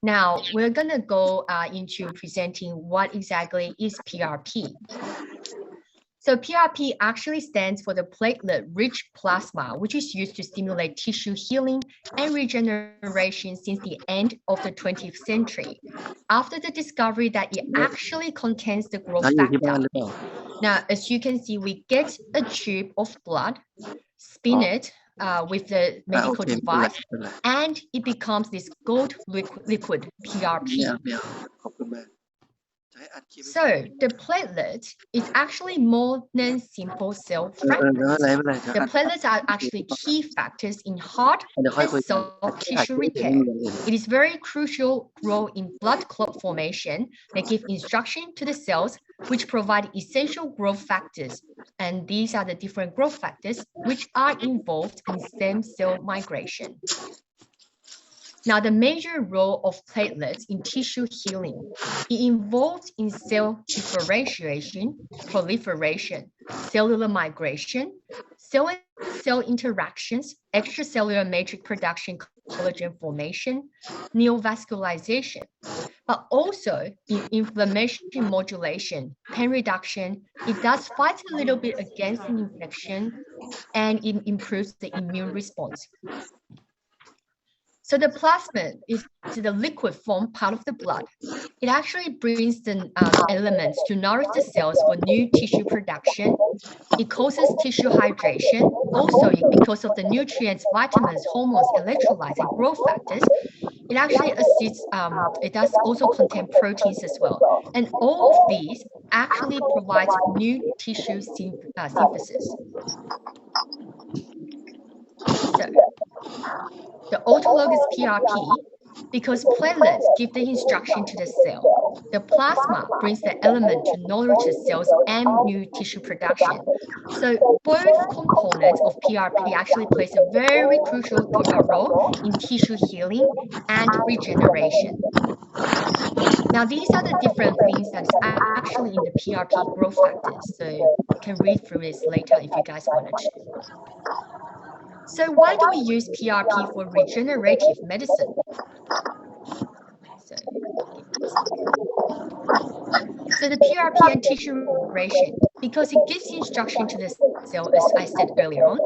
Now, we're going to go into presenting what exactly is PRP. So PRP actually stands for the platelet-rich plasma, which is used to stimulate tissue healing and regeneration since the end of the 20th century, after the discovery that it actually contains the growth factor. Now, as you can see, we get a tube of blood, spin it with the medical device, and it becomes this gold liquid PRP. So the platelet is actually more than simple cell fragments. The platelets are actually key factors in heart and soft tissue repair. It is very crucial role in blood clot formation that give instruction to the cells, which provide essential growth factors. And these are the different growth factors which are involved in stem cell migration. Now, the major role of platelets in tissue healing, it involves in cell differentiation, proliferation, cellular migration, cell-cell interactions, extracellular matrix production, collagen formation, neovascularization, but also in inflammation modulation, pain reduction. It does fight a little bit against an infection, and it improves the immune response. So the plasma is the liquid form part of the blood. It actually brings the elements to nourish the cells for new tissue production. It causes tissue hydration. Also, because of the nutrients, vitamins, hormones, electrolytes, and growth factors, it actually assists, it does also contain proteins as well. And all of these actually provide new tissue synthesis. So, the autologous PRP, because platelets give the instruction to the cell. The plasma brings the element to nourish the cells and new tissue production. So both components of PRP actually plays a very crucial role in tissue healing and regeneration. Now, these are the different things that is actually in the PRP growth factors. So you can read through this later if you guys wanted to. So why do we use PRP for regenerative medicine? So the PRP and tissue regeneration, because it gives instruction to the cell, as I said earlier on,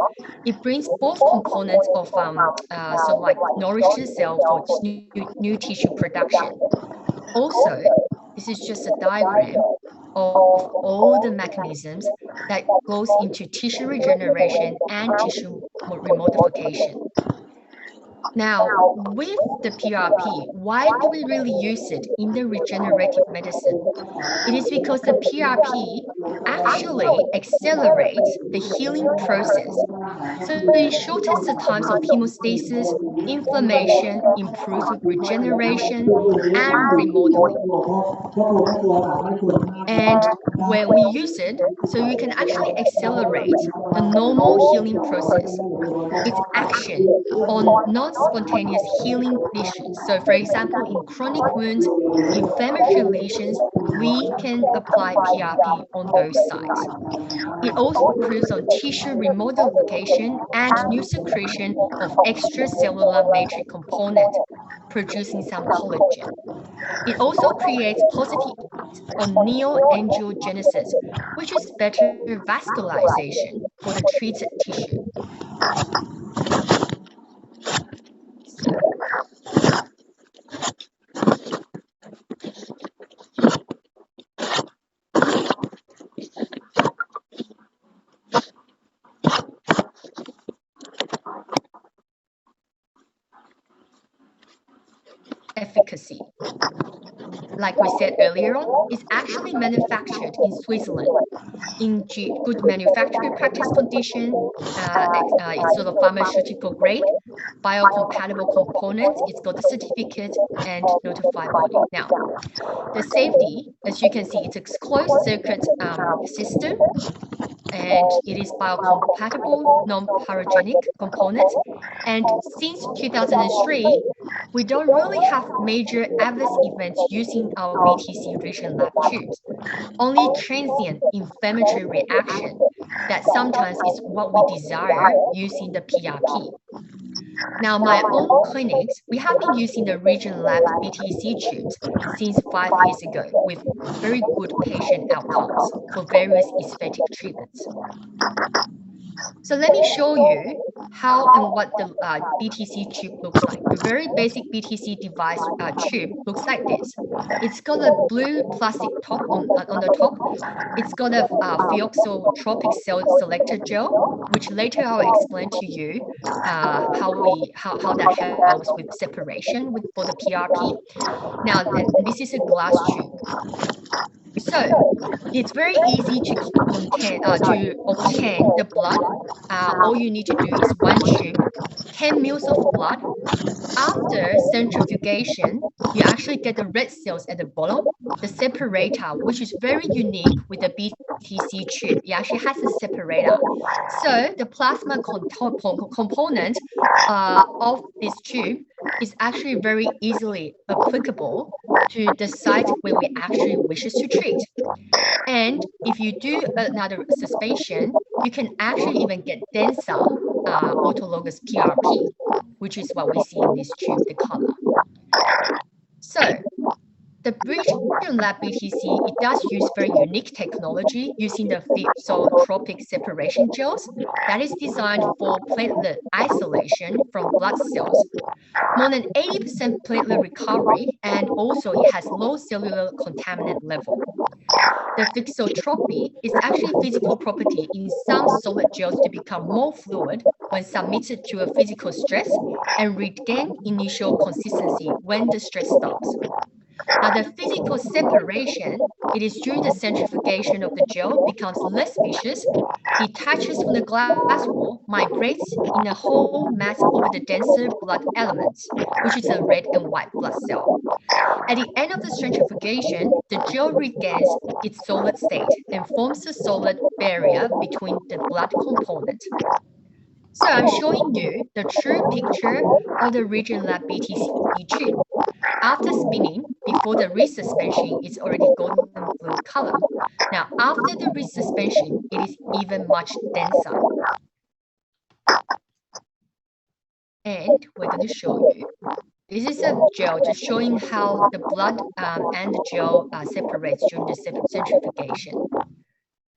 it brings both components of so like nourish the cell for new tissue production. Also, this is just a diagram of all the mechanisms that goes into tissue regeneration and tissue remodification. Now, with the PRP, why do we really use it in the regenerative medicine? It is because the PRP actually accelerates the healing process. So it shortens the times of hemostasis, inflammation, improves regeneration, and remodeling. And when we use it, so you can actually accelerate the normal healing process. Its action on non-spontaneous healing lesions. So for example, in chronic wounds, inflammatory lesions, we can apply PRP on those sites. It also improves on tissue remodification and new secretion of extracellular matrix component, producing some collagen. It also creates positive on neoangiogenesis, which is better vascularization for the treated tissue. Efficacy, like we said earlier on, is actually manufactured in Switzerland in good manufacturing practice condition. It's sort of pharmaceutical grade, biocompatible components. It's got the certificate and notified body. Now, the safety, as you can see, it's a closed circuit system, and it is biocompatible, non-pyrogenic components. And since 2003, we don't really have major adverse events using our BTC regen lab tubes. Only transient inflammatory reaction that sometimes is what we desire using the PRP. Now, my own clinics, we have been using the Regen Lab BTC tubes since 5 years ago with very good patient outcomes for various aesthetic treatments. So let me show you how and what the BTC tube looks like. The very basic BTC device tube looks like this. It's got a blue plastic top on the top. It's got a phototropic cell selector gel, which later I'll explain to you how that helps with separation for the PRP. Now, and this is a glass tube. So it's very easy to obtain the blood. All you need to do is one tube, 10 mils of blood. After centrifugation, you actually get the red cells at the bottom, the separator, which is very unique with the BTC tube. It actually has a separator. So the plasma component of this tube is actually very easily applicable to the site where we actually wishes to treat. And if you do another suspension, you can actually even get denser autologous PRP, which is what we see in this tube, the color. So the Regen Lab BTC, it does use very unique technology using the phototropic separation gels that is designed for platelet isolation from blood cells. More than 80% platelet recovery, and also it has low cellular contaminant level. The thixotropy is actually physical property in some solid gels to become more fluid when submitted to a physical stress and regain initial consistency when the stress stops. Now, the physical separation, it is during the centrifugation of the gel becomes less viscous, detaches from the glass wall, migrates in a whole mass over the denser blood elements, which is a red and white blood cell. At the end of the centrifugation, the gel regains its solid state and forms a solid barrier between the blood component. So I'm showing you the true picture of the Regen Lab BTC tube. After spinning, before the resuspension, it's already golden blue color. Now, after the resuspension, it is even much denser. And we're going to show you. This is a gel just showing how the blood and the gel separates during the centrifugation.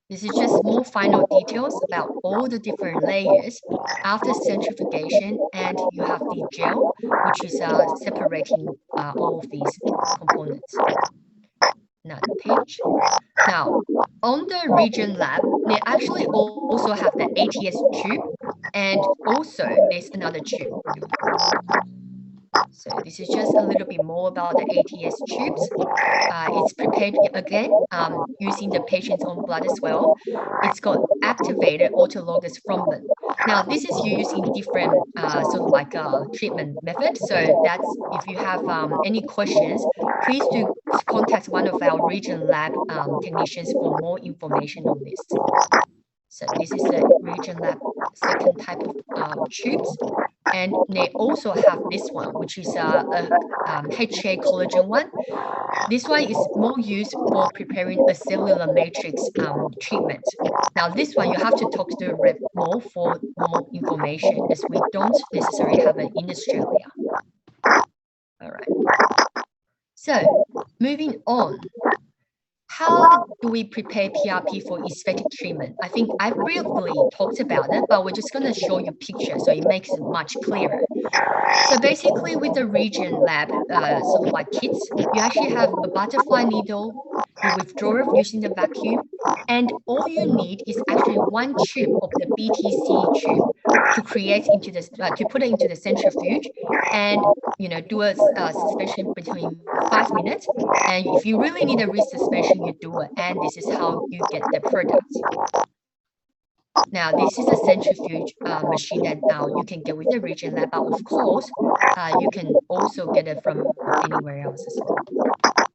This is just more final details about all the different layers after centrifugation, and you have the gel, which is separating all of these components. Another page. Now, on the Regen Lab, they actually also have the ATS tube, and also there's another tube. So this is just a little bit more about the ATS tubes. It's prepared again using the patient's own blood as well. It's got activated autologous thrombin. Now this is used in different sort of like treatment methods. So that's if you have any questions, please do contact one of our Regen Lab technicians for more information on this. So this is the Regen Lab second type of tubes. And they also have this one, which is a HA collagen one. This one is more used for preparing a cellular matrix treatment. Now, this one, you have to talk to the rep more for more information, as we don't necessarily have it in Australia. All right. So, moving on. How do we prepare PRP for aesthetic treatment? I think I briefly talked about it, but we're just going to show you pictures so it makes it much clearer. So basically with the Regen Lab sort of like kits, you actually have a butterfly needle, you withdraw it using the vacuum, and all you need is actually one tube of the BTC tube to create into this, to put it into the centrifuge, and do a suspension between 5 minutes. And if you really need a resuspension, you do it, and this is how you get the product. Now, this is a centrifuge machine that you can get with the Regen Lab, but of course, you can also get it from anywhere else as well.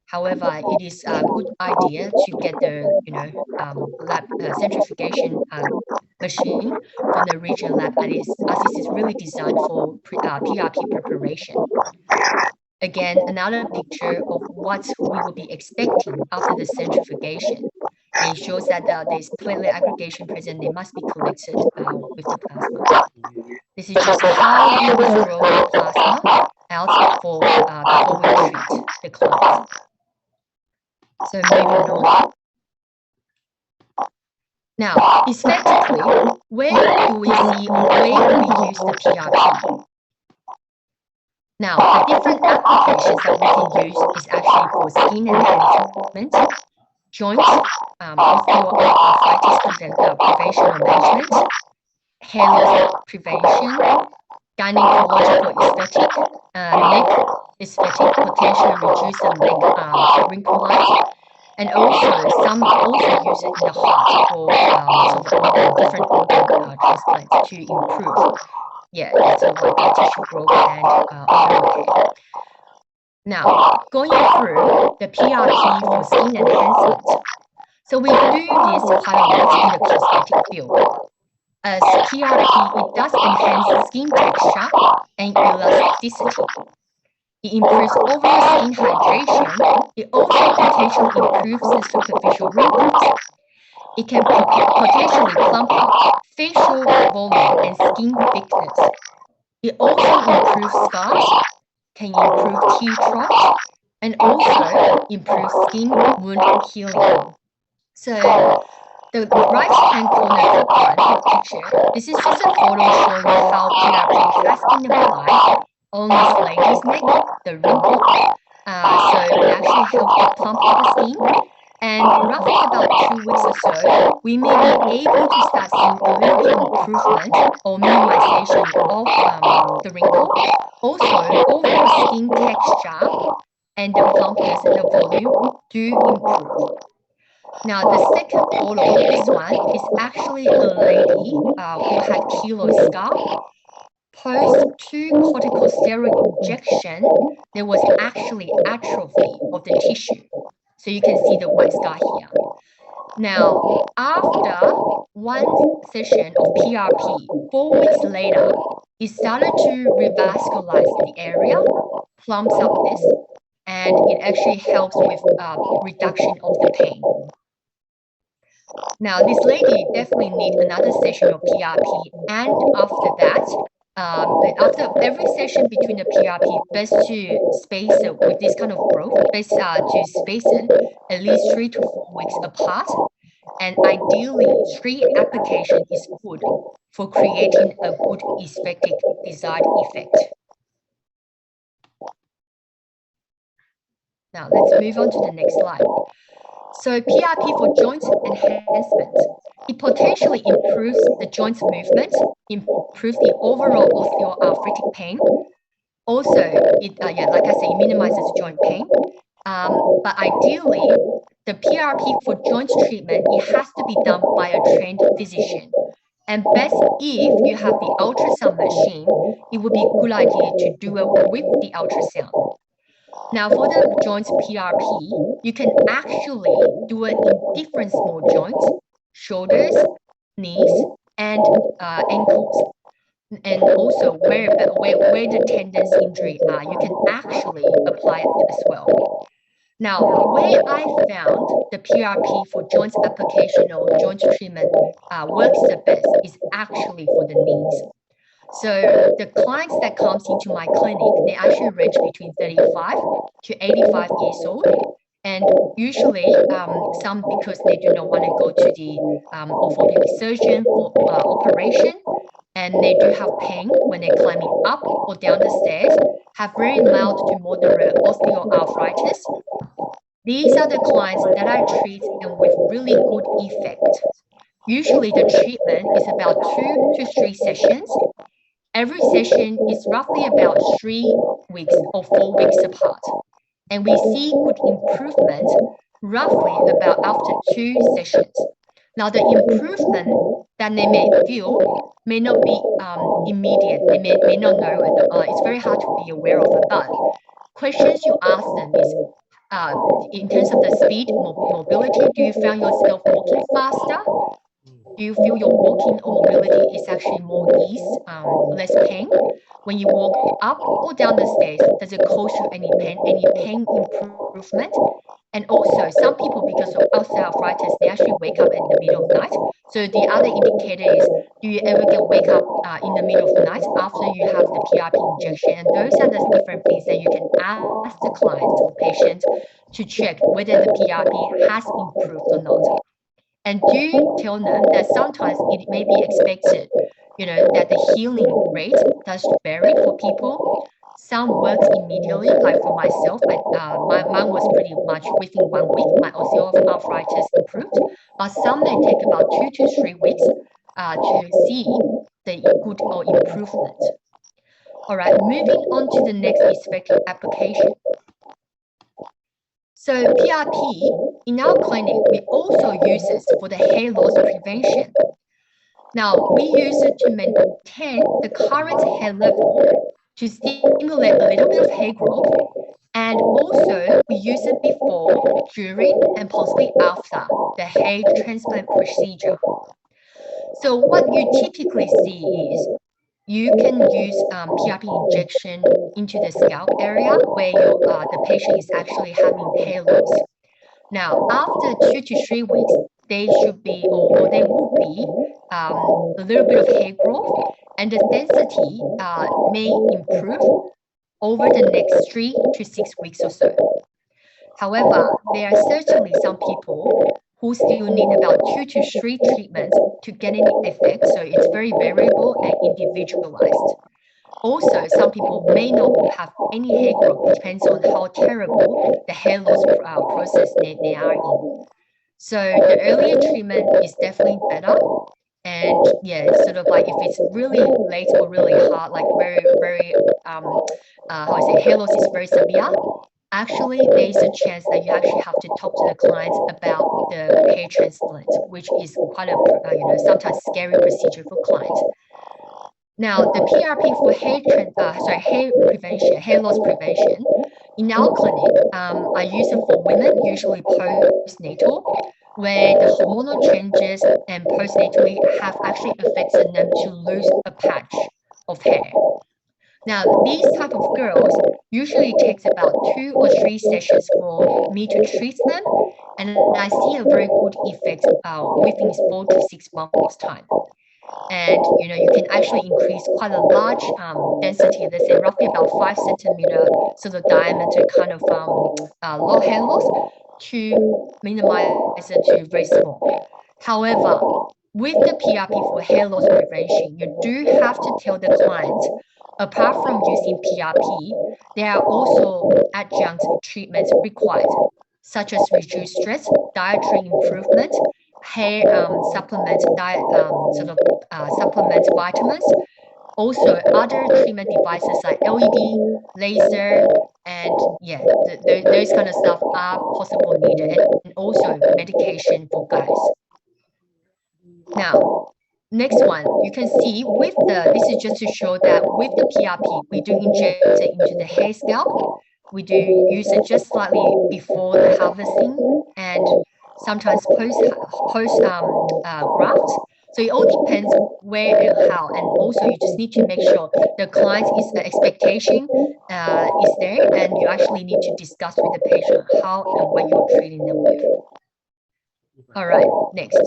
However, it is a good idea to get the lab centrifugation machine from the Regen Lab, as this is really designed for PRP preparation. Again, another picture of what we will be expecting after the centrifugation. It shows that there's platelet aggregation present. They must be collected with the plasma. This is just how we withdraw the plasma out for before we treat the client. So moving on. Now, aesthetically, where do we see or where do we use the PRP? Now, the different applications that we can use is actually for skin enhancement, joint, osteoarthritis prevention or management, hair loss prevention, gynecological aesthetic, neck aesthetic, potentially reduce the neck wrinkle lines, and also some also use it in the heart for sort of different organ transplants to improve. Yeah, it's sort of like tissue growth and organ repair. Now, going through the PRP for skin enhancement. So we do this quite a lot in the cosmetic field. As PRP, it does enhance skin texture and elasticity. It improves overall skin hydration. It also potentially improves the superficial wrinkles. It can potentially plump up facial volume and skin thickness. It also improves scars, can improve tear troughs, and also improve skin wound healing. So the right-hand corner top one picture, this is just a photo showing how PRP has been applied on this lady's neck, the wrinkle. So it actually helps to plump up the skin. And roughly about 2 weeks or so, we may be able to start seeing a little bit improvement or minimization of the wrinkle. Also, overall skin texture and the plumpness and the volume do improve. Now, the second photo, this one, is actually a lady who had keloid scar. Post 2 corticosteroid injection, there was actually atrophy of the tissue. So you can see the white scar here. Now, after one session of PRP, 4 weeks later, it started to revascularize the area, plumps up this, and it actually helps with reduction of the pain. Now, this lady definitely needs another session of PRP, and after that, after every session between the PRP, best to space it with this kind of growth, best to space it at least 3 to 4 weeks apart, and ideally 3 applications is good for creating a good aesthetic desired effect. Now, let's move on to the next slide. So PRP for joint enhancement, it potentially improves the joint movement, improves the overall osteoarthritic pain. Also, it like I say, it minimizes joint pain. But ideally, the PRP for joint treatment, it has to be done by a trained physician. And best if you have the ultrasound machine, it would be a good idea to do it with the ultrasound. Now, for the joint PRP, you can actually do it in different small joints, shoulders, knees, and ankles. And also where the tendons injury are, you can actually apply it as well. Now, where I found the PRP for joint application or joint treatment works the best is actually for the knees. So the clients that comes into my clinic, they actually range between 35 to 85 years old. And usually, some because they do not want to go to the orthopedic surgeon for operation, and they do have pain when they're climbing up or down the stairs, have very mild to moderate osteoarthritis. These are the clients that I treat and with really good effect. Usually the treatment is about 2 to 3 sessions. Every session is roughly about 3 weeks or 4 weeks apart. And we see good improvement roughly about after 2 sessions. Now, the improvement that they may feel may not be immediate. They may not know it. It's very hard to be aware of it. But questions you ask them is, in terms of the speed, mobility, do you find yourself walking faster? Do you feel your walking or mobility is actually more ease, less pain? When you walk up or down the stairs, does it cause you any pain improvement? And also, some people, because of osteoarthritis, they actually wake up in the middle of the night. So the other indicator is, do you ever wake up in the middle of the night after you have the PRP injection? And those are the different things that you can ask the clients or patients to check whether the PRP has improved or not. And do tell them that sometimes it may be expected, that the healing rate does vary for people. Some works immediately, like for myself, mine was pretty much within 1 week, my osteoarthritis improved, but some may take about 2 to 3 weeks to see the good or improvement. All right, moving on to the next effective application. So PRP, in our clinic, we also use it for the hair loss prevention. Now, we use it to maintain the current hair level, to stimulate a little bit of hair growth, and also we use it before, during, and possibly after the hair transplant procedure. So what you typically see is you can use PRP injection into the scalp area where the patient is actually having hair loss. Now, after 2 to 3 weeks, they should be, or they will be, a little bit of hair growth, and the density may improve over the next 3 to 6 weeks or so. However, there are certainly some people who still need about 2 to 3 treatments to get any effect, so it's very variable and individualized. Also, some people may not have any hair growth. It depends on how terrible the hair loss process they are in. So the earlier treatment is definitely better. And yeah, sort of like if it's really late or really hard, like very, how I say, hair loss is very severe, actually there's a chance that you actually have to talk to the clients about the hair transplant, which is quite a, sometimes scary procedure for clients. Now, the PRP for hair prevention, hair loss prevention, in our clinic, I use it for women, usually postnatal, where the hormonal changes and postnatally have actually affected them to lose a patch of hair. Now, these type of girls usually takes about 2 or 3 sessions for me to treat them, and I see a very good effect within 4 to 6 months time. And you can actually increase quite a large density, let's say roughly about 5 centimeter sort of diameter kind of low hair loss, to minimize it to very small. However, with the PRP for hair loss prevention, you do have to tell the client, apart from using PRP, there are also adjunct treatments required, such as reduced stress, dietary improvement, hair supplement diet, supplement vitamins. Also, other treatment devices like LED, laser, and yeah, those kind of stuff are possible needed, and also medication for guys. Now, next one, you can see with this is just to show that with the PRP, we do inject it into the hair scalp. We do use it just slightly before the harvesting and sometimes post graft. So it all depends where and how, and also you just need to make sure the client's expectation is there, and you actually need to discuss with the patient how and what you're treating them with. All right, next.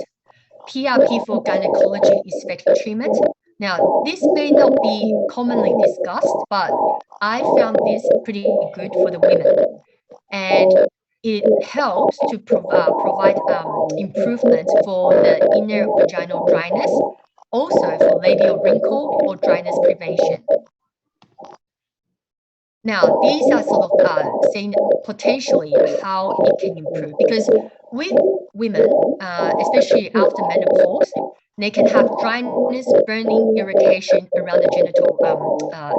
PRP for gynecology effective treatment. Now, this may not be commonly discussed, but I found this pretty good for the women. And it helps to provide improvement for the inner vaginal dryness, also for labial wrinkle or dryness prevention. Now, these are sort of saying potentially how it can improve, because with women, especially after menopause, they can have dryness, burning, irritation around the genital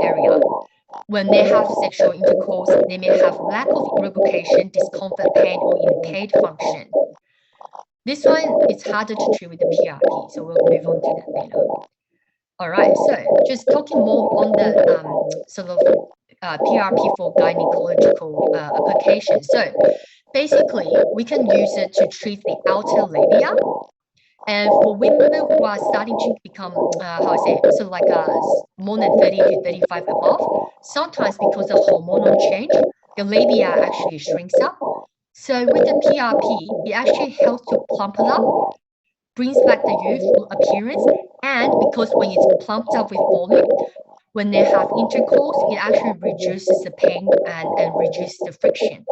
area. When they have sexual intercourse, they may have lack of lubrication, discomfort, pain, or impaired function. This one is harder to treat with the PRP, so we'll move on to that later. All right, so just talking more on the sort of PRP for gynecological applications. So basically, we can use it to treat the outer labia. And for women who are starting to become, sort of like more than 30 to 35 above, sometimes because of hormonal change, the labia actually shrinks up. So with the PRP, it actually helps to plump it up, brings back the youthful appearance, and because when it's plumped up with volume, when they have intercourse, it actually reduces the pain and reduces the friction.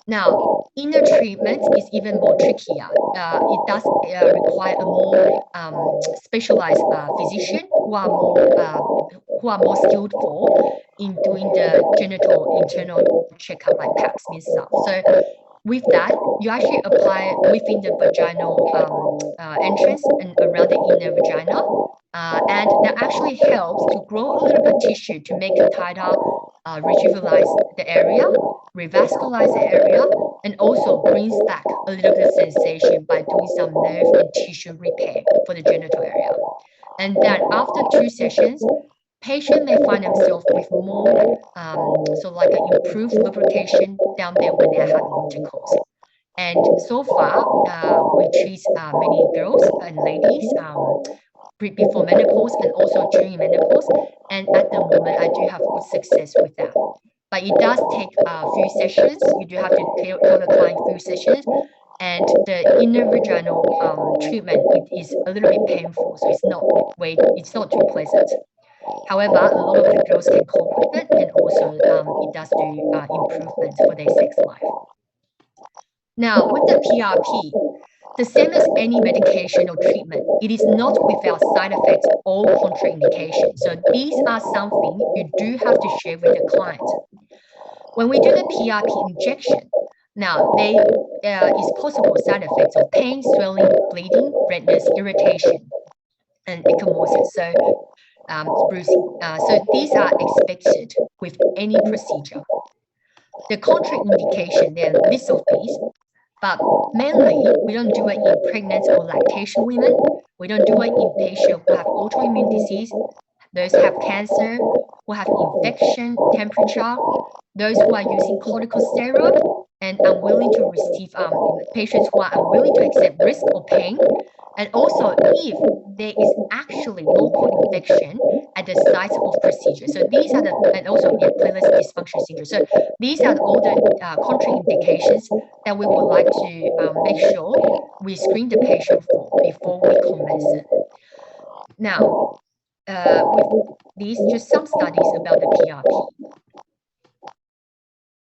Now, inner treatment is even more trickier. It does require a more specialized physician who are more skillful in doing the genital internal checkup like pap smear stuff. So with that, you actually apply within the vaginal entrance and around the inner vagina. And that actually helps to grow a little bit of tissue to make it tighter, revitalize the area, revascularize the area, and also brings back a little bit of sensation by doing some nerve and tissue repair for the genital area. And then after 2 sessions, patient may find themselves with more, so like an improved lubrication down there when they're having intercourse. And so far, we treat many girls and ladies before menopause and also during menopause. And at the moment, I do have good success with that. But it does take a few sessions. You do have to tell the client few sessions. And the inner vaginal treatment, it is a little bit painful. So it's not too pleasant. However, a lot of the girls can cope with it, and also it does do improvement for their sex life. Now, with the PRP, the same as any medication or treatment, it is not without side effects or contraindications. So these are something you do have to share with the client. When we do the PRP injection, now there is possible side effects of pain, swelling, bleeding, redness, irritation, and ecchymosis. So bruising. So these are expected with any procedure. The contraindication, there are lists of these, but mainly we don't do it in pregnant or lactation women. We don't do it in patients who have autoimmune disease, those who have cancer, who have infection, temperature, those who are using corticosteroid and unwilling to receive patients who are unwilling to accept risk or pain, and also if there is actually local infection at the site of procedure. So these are and also platelet dysfunction syndrome. So these are all the contraindications that we would like to make sure we screen the patient for before we commence it. Now, with these, just some studies about the PRP.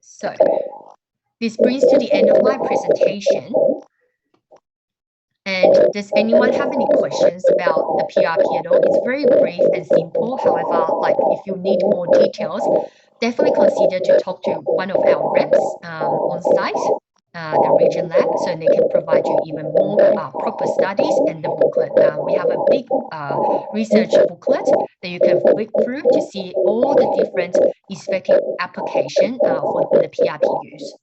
So this brings to the end of my presentation. And does anyone have any questions about the PRP at all? It's very brief and simple. However, like if you need more details, definitely consider to talk to one of our reps on site, the Regen Lab, so they can provide you even more proper studies and the booklet. We have a big research booklet that you can flip through to see all the different effective application for the PRP use.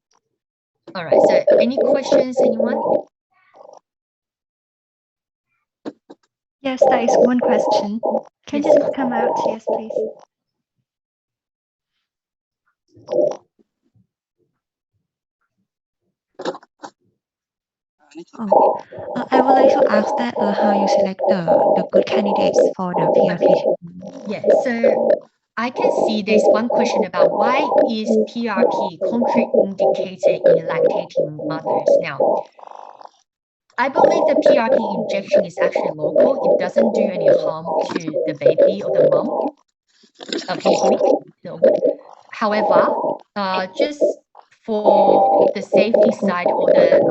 All right, so any questions, anyone? Yes, there is one question. Can you just come out? Yes, please. Oh, I would like to ask that how you select the good candidates for the PRP. Yeah, so I can see there's one question about why is PRP contraindicated in lactating mothers? Now, I believe the PRP injection is actually local. It doesn't do any harm to the baby or the mom. Can you hear me? No. However, just for the safety side or the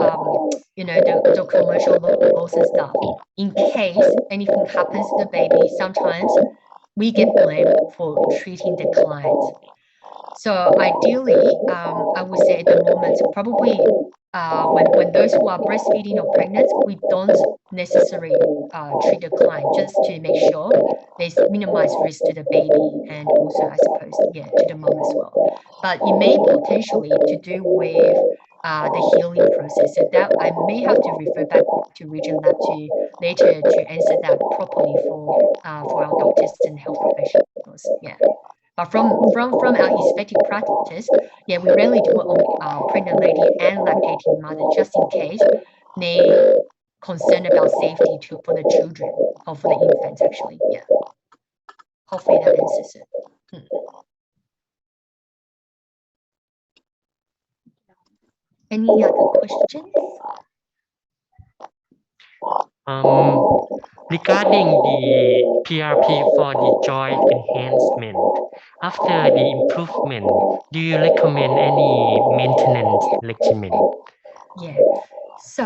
the commercial laws and stuff, in case anything happens to the baby, sometimes we get blamed for treating the client. So ideally, I would say at the moment, probably when those who are breastfeeding or pregnant, we don't necessarily treat the client just to make sure there's minimized risk to the baby and also, I suppose, yeah, to the mom as well. But it may potentially to do with the healing process. So that I may have to refer back to Regen Lab to later to answer that properly for our doctors and health professionals. Yeah. But from our aesthetic practice, yeah, we rarely do it on pregnant lady and lactating mother, just in case they concerned about safety for the children or for the infants, actually. Yeah. Hopefully that answers it. Any other questions? Regarding the PRP for the joint enhancement, after the improvement, do you recommend any maintenance regimen? Yeah. So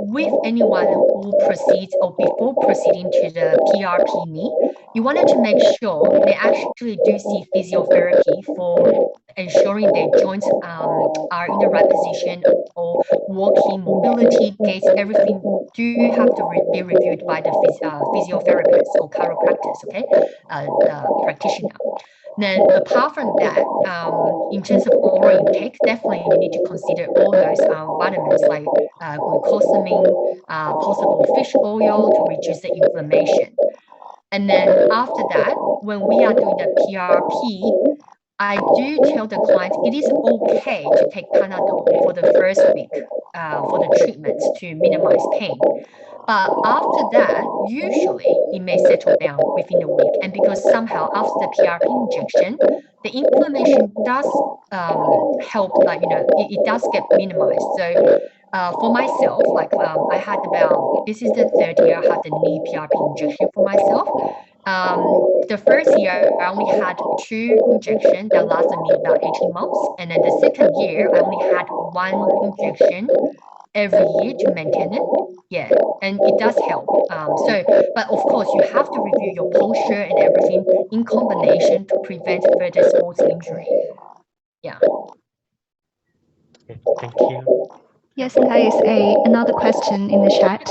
with anyone who proceeds or before proceeding to the PRP knee, you wanted to make sure they actually do see physiotherapy for ensuring their joints are in the right position, or walking, mobility, gait, everything do have to be reviewed by the physiotherapist or chiropractors, okay, the practitioner. Then apart from that, in terms of oral intake, definitely you need to consider all those vitamins like glucosamine, possible fish oil to reduce the inflammation. And then after that, when we are doing the PRP, I do tell the client it is okay to take Panadol for the first week for the treatment to minimize pain. But after that, usually it may settle down within a week. And because somehow after the PRP injection, the inflammation does help, like, it does get minimized. So for myself, like I had this is the third year I had the knee PRP injection for myself. The first year, I only had 2 injections that lasted me about 18 months. And then the second year, I only had 1 injection every year to maintain it. Yeah, and it does help. But of course, you have to review your posture and everything in combination to prevent further sports injury. Yeah. Okay, thank you. Yes, there is another question in the chat.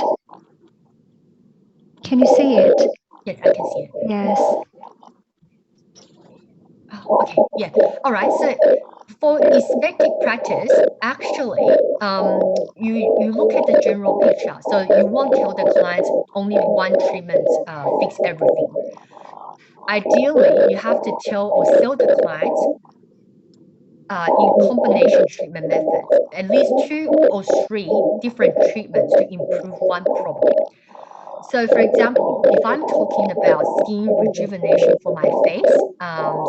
Can you see it? Yes, I can see it. Yes. Oh, okay, yeah. All right. So for aesthetic practice, actually, you look at the general picture. So you won't tell the client only one treatment fix everything. Ideally, you have to tell or sell the client in combination treatment methods, at least 2 or 3 different treatments to improve one problem. So for example, if I'm talking about skin rejuvenation for my face,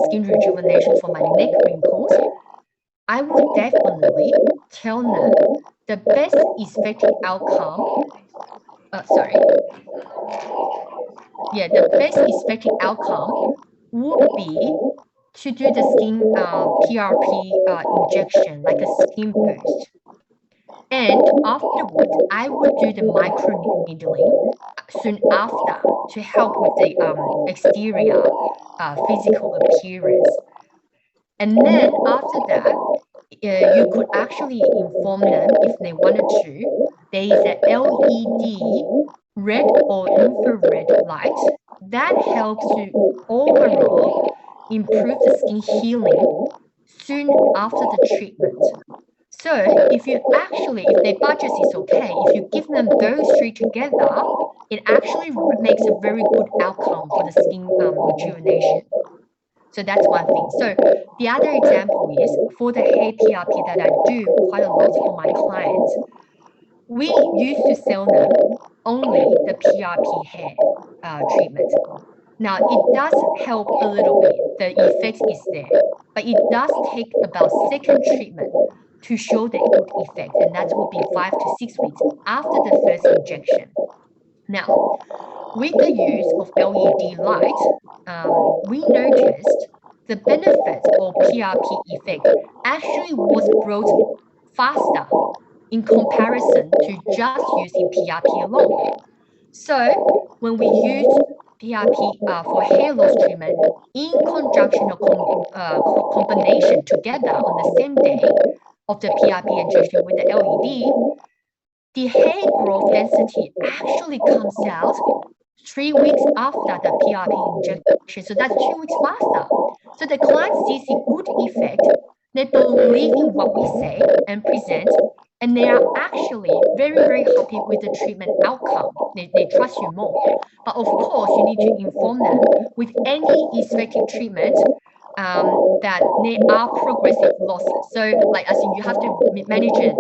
skin rejuvenation for my neck wrinkles, I will definitely tell them the best aesthetic outcome, the best aesthetic outcome would be to do the skin PRP injection, like a skin boost. And afterwards, I would do the micro needling soon after to help with the exterior physical appearance. And then after that, you could actually inform them if they wanted to. There is a LED red or infrared light that helps to overall improve the skin healing soon after the treatment. So if their budget is okay, if you give them those 3 together, it actually makes a very good outcome for the skin rejuvenation. So that's one thing. So the other example is for the hair PRP that I do quite a lot for my clients. We used to sell them only the PRP hair treatment. Now, it does help a little bit. The effect is there. But it does take about second treatment to show the good effect. And that will be 5 to 6 weeks after the first injection. Now, with the use of LED light, we noticed the benefits of PRP effect actually was brought faster in comparison to just using PRP alone. So when we use PRP for hair loss treatment in conjunction or combination together on the same day of the PRP injection with the LED, the hair growth density actually comes out 3 weeks after the PRP injection. So that's 2 weeks faster. So the client sees a good effect. They believe in what we say and present, and they are actually very, very happy with the treatment outcome. They trust you more. But of course, you need to inform them with any aesthetic treatment, that there are progressive losses. So like as in you have to manage it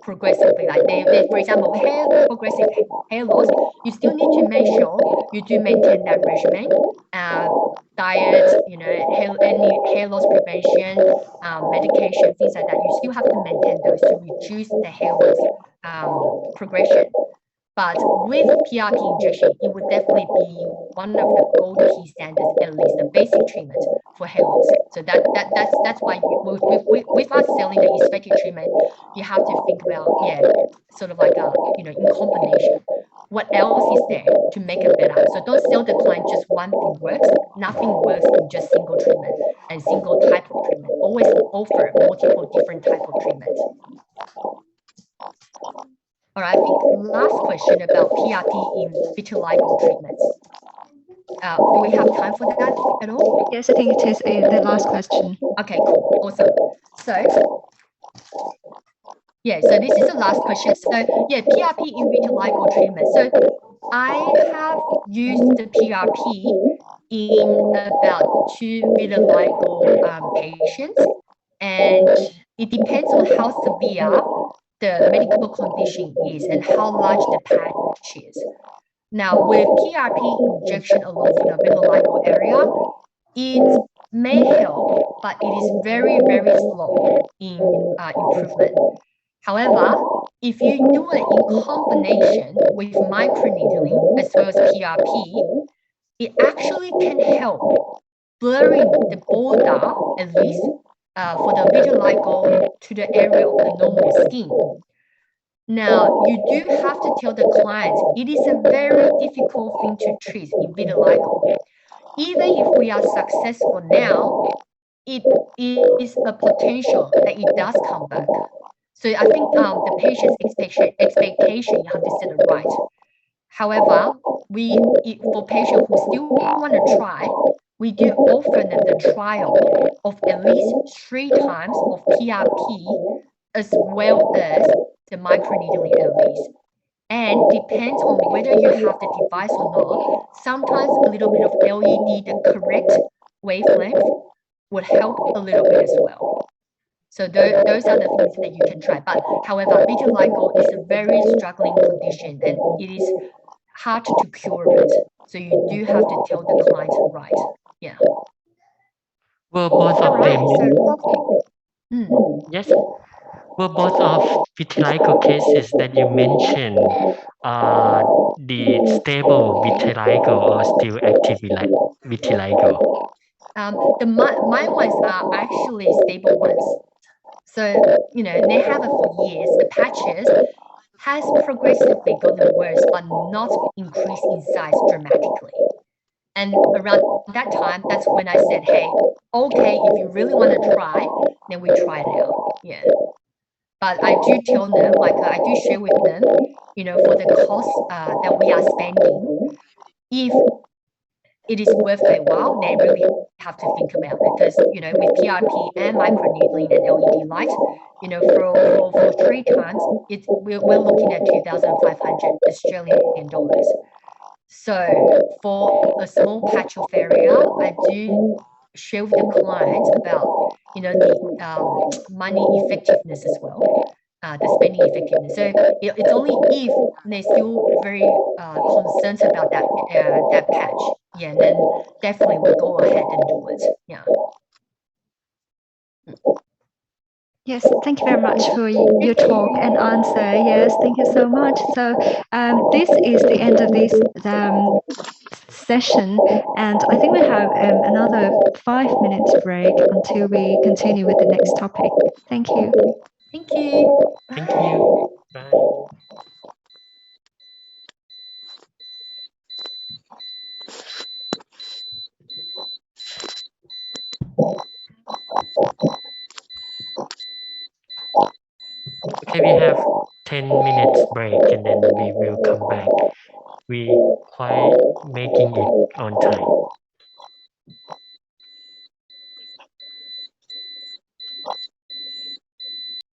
progressively. Like they for example, progressive hair loss, you still need to make sure you do maintain that regimen, diet, any hair loss prevention, medication, things like that. You still have to maintain those to reduce the hair loss progression. But with PRP injection, it would definitely be one of the gold key standards, at least the basic treatment for hair loss. So that's why with us selling the aesthetic treatment, you have to think about sort of like in combination. What else is there to make it better? So don't sell the client just one thing works. Nothing works in just single treatment and single type of treatment. Always offer multiple different type of treatments. All right, I think last question about PRP in vitiligo treatments. Do we have time for that at all? Yes, I think it is the last question. Okay, cool, awesome. So this is the last question. So PRP in vitiligo treatment. So I have used the PRP in about 2 vitiligo patients, and it depends on how severe the medical condition is and how large the patch is. Now, with PRP injection alone for the vitiligo area, it may help, but it is very, very slow in improvement. However, if you do it in combination with microneedling as well as PRP, it actually can help blurring the border, at least for the vitiligo, to the area of the normal skin. Now, you do have to tell the client it is a very difficult thing to treat in vitiligo. Even if we are successful now, it is a potential that it does come back. So I think the patient's expectation, you have to set it right. However, for patients who still want to try, we do offer them the trial of at least 3 times of PRP as well as the microneedling at least. And depends on whether you have the device or not. Sometimes a little bit of LED, the correct wavelength, would help a little bit as well. So those are the things that you can try. But however, vitiligo is a very struggling condition and it is hard to cure it. So you do have to tell the client right. Yeah. Were both of them? So, Yes. Were both of vitiligo cases that you mentioned the stable vitiligo or still active vitiligo? My ones are actually stable ones. So, they have it for years. The patches has progressively gotten worse, but not increased in size dramatically. And around that time, that's when I said, hey, okay, if you really want to try, then we try it out. Yeah. But I do tell them, I do share with them, for the cost that we are spending, if it is worth their while, they really have to think about it. Because, with PRP and microneedling and LED light, for 3 times, we're looking at 2,500 Australian dollars. So for a small patch of area, I do share with the clients about, the money effectiveness as well, the spending effectiveness. So it's only if they're still very concerned about that patch, then definitely we'll go ahead and do it. Yeah. Yes, thank you very much for your talk and answer. Yes, thank you so much. So this is the end of this session, and I think we have another 5 minutes break until we continue with the next topic. Thank you. Thank you. Thank you. Bye. Okay, we have 10 minutes break and then we will come back. We quite making it on time.